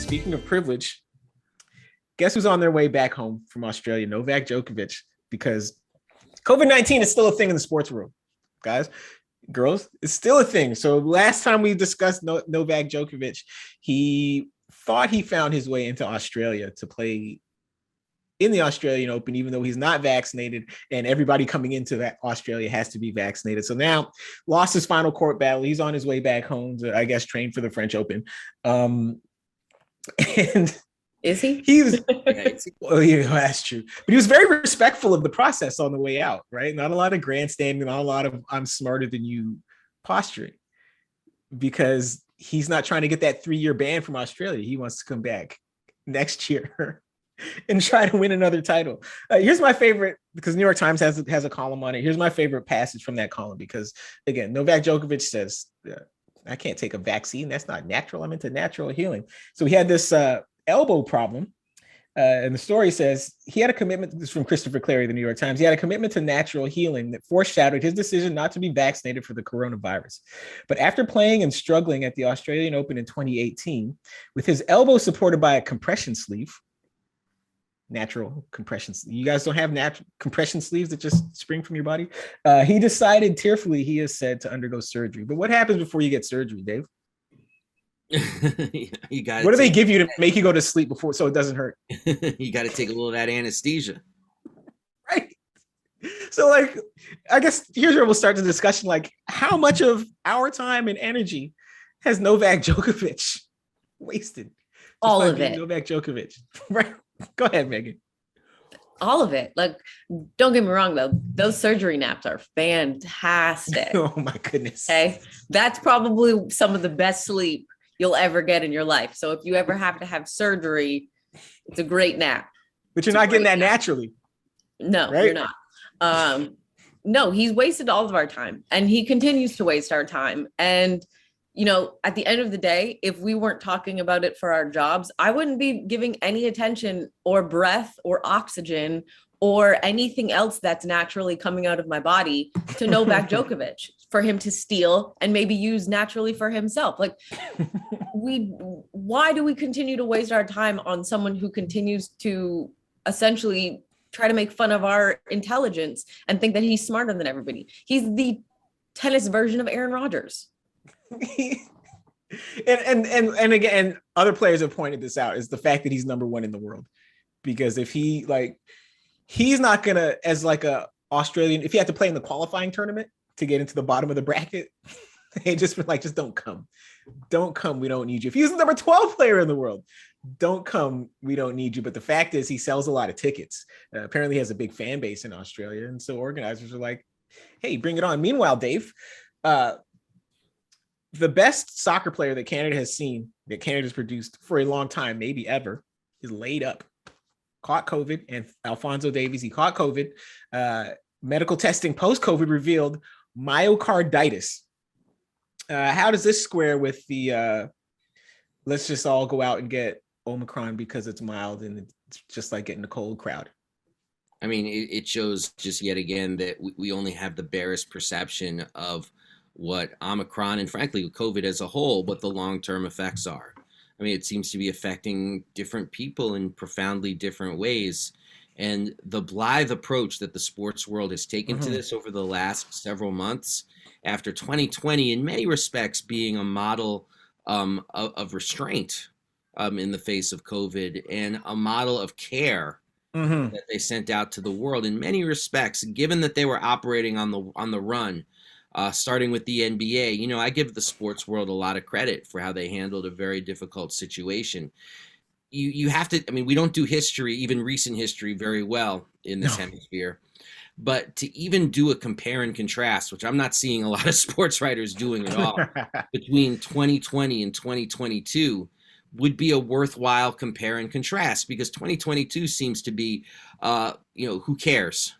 speaking of privilege, guess who's on their way back home from Australia? Novak Djokovic, because COVID-19 is still a thing in the sports world, guys, girls. It's still a thing. So last time we discussed Novak Djokovic, he thought he found his way into Australia to play in the Australian Open, even though he's not vaccinated, and everybody coming into that Australia has to be vaccinated. So now lost his final court battle. He's on his way back home to, I guess, train for the French Open. And is he? He was, well, yeah, that's true. But he was very respectful of the process on the way out, right? Not a lot of grandstanding, not a lot of I'm smarter than you posturing, because he's not trying to get that 3-year ban from Australia. He wants to come back next year and try to win another title. Here's my favorite, because New York Times has a column on it. Here's my favorite passage from that column, because again, Novak Djokovic says, I can't take a vaccine. That's not natural. I'm into natural healing. So he had this elbow problem. And the story says he had a commitment. This is from Christopher Clary, the New York Times. He had a commitment to natural healing that foreshadowed his decision not to be vaccinated for the coronavirus. But after playing and struggling at the Australian Open in 2018, with his elbow supported by a compression sleeve, natural compression. You guys don't have natural compression sleeves that just spring from your body. He decided tearfully, he has said, to undergo surgery. But what happens before you get surgery, Dave? You got. What do they give you to make you go to sleep before so it doesn't hurt? You got to take a little of that anesthesia, right? So, like, I guess here's where we'll start the discussion. Like, how much of our time and energy has Novak Djokovic wasted? All of it. Novak Djokovic, right? Go ahead, Megan. All of it. Like, don't get me wrong, though. Those surgery naps are fantastic. Oh, my goodness. Okay. That's probably some of the best sleep you'll ever get in your life. So if you ever have to have surgery, it's a great nap. But you're not getting that naturally. No, right? You're not. No, he's wasted all of our time, and he continues to waste our time. And you know, at the end of the day, if we weren't talking about it for our jobs, I wouldn't be giving any attention or breath or oxygen or anything else that's naturally coming out of my body to Novak Djokovic for him to steal and maybe use naturally for himself. Like, why do we continue to waste our time on someone who continues to essentially try to make fun of our intelligence and think that he's smarter than everybody? He's the tennis version of Aaron Rodgers. and again, other players have pointed this out, is the fact that he's number one in the world. Because if he's not gonna, as like a Australian, if he had to play in the qualifying tournament to get into the bottom of the bracket, they just were like, just don't come, we don't need you. If he's the number 12 player in the world, don't come, we don't need you. But the fact is, he sells a lot of tickets. Apparently he has a big fan base in Australia, and so organizers are like, hey, bring it on. Meanwhile, Dave, the best soccer player that Canada has seen, that Canada's produced for a long time, maybe ever, is laid up. Caught COVID, and Alphonso Davies, he caught COVID. Medical testing post-COVID revealed myocarditis. How does this square with the let's just all go out and get Omicron because it's mild and it's just like getting a cold crowd? I mean, it shows just yet again that we only have the barest perception of what Omicron and frankly COVID as a whole, what the long-term effects are. I mean, it seems to be affecting different people in profoundly different ways. And the blithe approach that the sports world has taken to this over the last several months, after 2020, in many respects, being a model of restraint in the face of COVID and a model of care that they sent out to the world in many respects, given that they were operating on the run. Starting with the NBA, you know, I give the sports world a lot of credit for how they handled a very difficult situation. You have to, I mean, we don't do history, even recent history, very well in this hemisphere. But to even do a compare and contrast, which I'm not seeing a lot of sports writers doing at all, between 2020 and 2022 would be a worthwhile compare and contrast, because 2022 seems to be, who cares?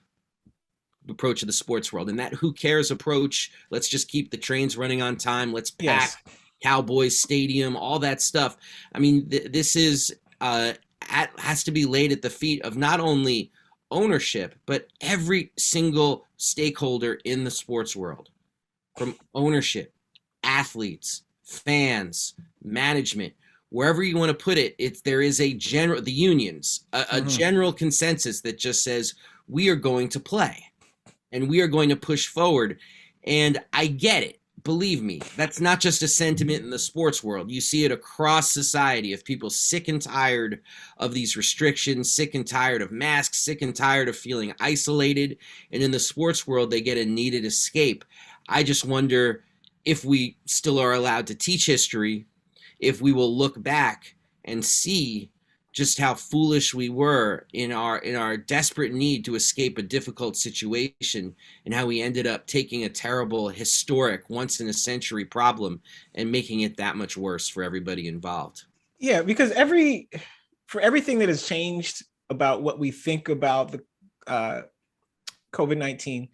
Approach of the sports world, and that who cares approach, let's just keep the trains running on time, let's pack Cowboys Stadium, all that stuff. I mean, this is has to be laid at the feet of not only ownership but every single stakeholder in the sports world, from ownership, athletes, fans, management. wherever you want to put it, there is a general, the unions, a general consensus that just says we are going to play and we are going to push forward. And I get it. Believe me, that's not just a sentiment in the sports world. You see it across society of people sick and tired of these restrictions, sick and tired of masks, sick and tired of feeling isolated. And in the sports world, they get a needed escape. I just wonder if we still are allowed to teach history, if we will look back and see just how foolish we were in our desperate need to escape a difficult situation, and how we ended up taking a terrible, historic, once in a century problem and making it that much worse for everybody involved. Yeah, because for everything that has changed about what we think about the COVID-19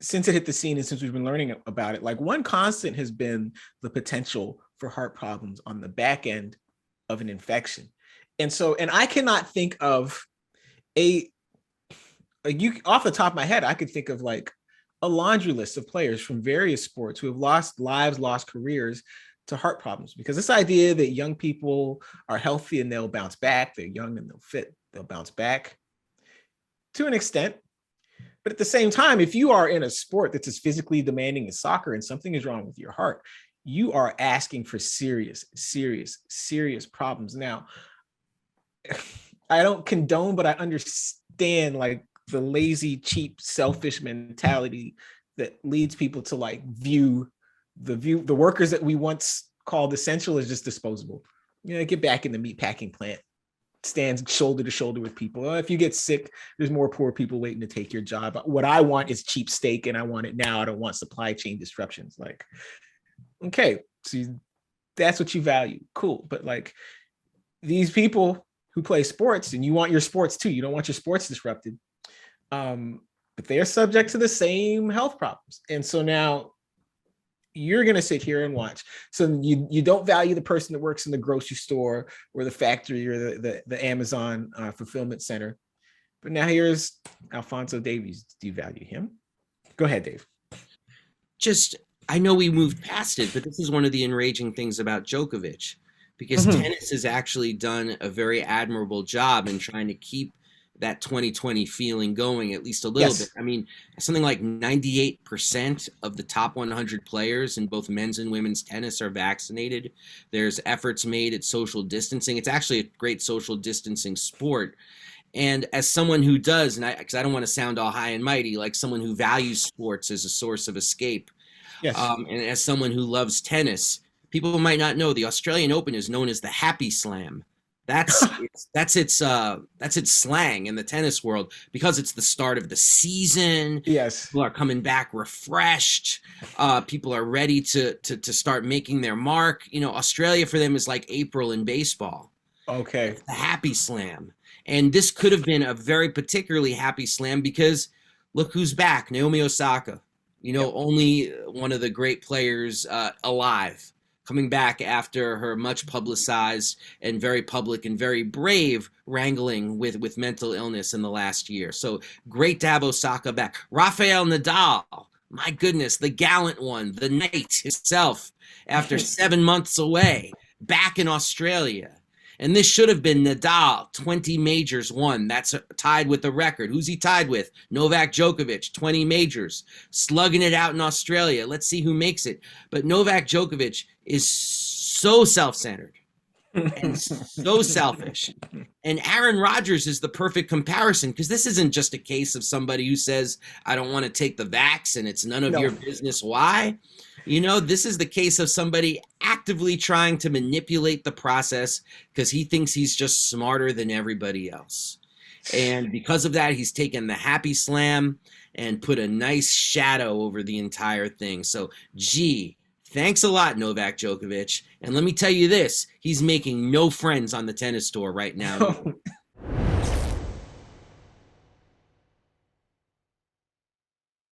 since it hit the scene and since we've been learning about it, like one constant has been the potential for heart problems on the back end of an infection. And I cannot think of you off the top of my head, I could think of like a laundry list of players from various sports who have lost lives, lost careers to heart problems, because this idea that young people are healthy and they'll bounce back, they're young and they'll fit, they'll bounce back to an extent. But at the same time, if you are in a sport that's as physically demanding as soccer and something is wrong with your heart, you are asking for serious, serious, serious problems. Now, I don't condone, but I understand like the lazy, cheap, selfish mentality that leads people to like view the workers that we once called essential as just disposable. You know, get back in the meatpacking plant, stands shoulder to shoulder with people. If you get sick, there's more poor people waiting to take your job. What I want is cheap steak, and I want it now. I don't want supply chain disruptions. Like, okay, so that's what you value. Cool. But like these people who play sports, and you want your sports too, you don't want your sports disrupted, but they're subject to the same health problems. And so now you're going to sit here and watch. So you don't value the person that works in the grocery store or the factory or the Amazon fulfillment center. But now here's Alphonso Davies. Do you value him? Go ahead, Dave. I know we moved past it, but this is one of the enraging things about Djokovic, because tennis has actually done a very admirable job in trying to keep that 2020 feeling going at least a little bit. I mean, something like 98% of the top 100 players in both men's and women's tennis are vaccinated. There's efforts made at social distancing. It's actually a great social distancing sport. And as someone who does, and because I don't want to sound all high and mighty, like someone who values sports as a source of escape, and as someone who loves tennis, people might not know the Australian Open is known as the Happy Slam. That's its slang in the tennis world, because it's the start of the season. Yes, people are coming back refreshed. People are ready to start making their mark. You know, Australia for them is like April in baseball. Okay, it's the Happy Slam, and this could have been a very particularly happy slam because look who's back, Naomi Osaka. You know, only one of the great players alive, coming back after her much publicized and very public and very brave wrangling with mental illness in the last year. So great to have Osaka back. Rafael Nadal, my goodness, the gallant one, the knight himself, after 7 months away, back in Australia. And this should have been Nadal, 20 majors won. That's tied with the record. Who's he tied with? Novak Djokovic, 20 majors, slugging it out in Australia. Let's see who makes it. But Novak Djokovic is so self-centered and so selfish. And Aaron Rodgers is the perfect comparison, because this isn't just a case of somebody who says, I don't want to take the vax and it's none of your business why. You know, this is the case of somebody actively trying to manipulate the process because he thinks he's just smarter than everybody else. And because of that, he's taken the Happy Slam and put a nice shadow over the entire thing. So, thanks a lot, Novak Djokovic. And let me tell you this, he's making no friends on the tennis tour right now.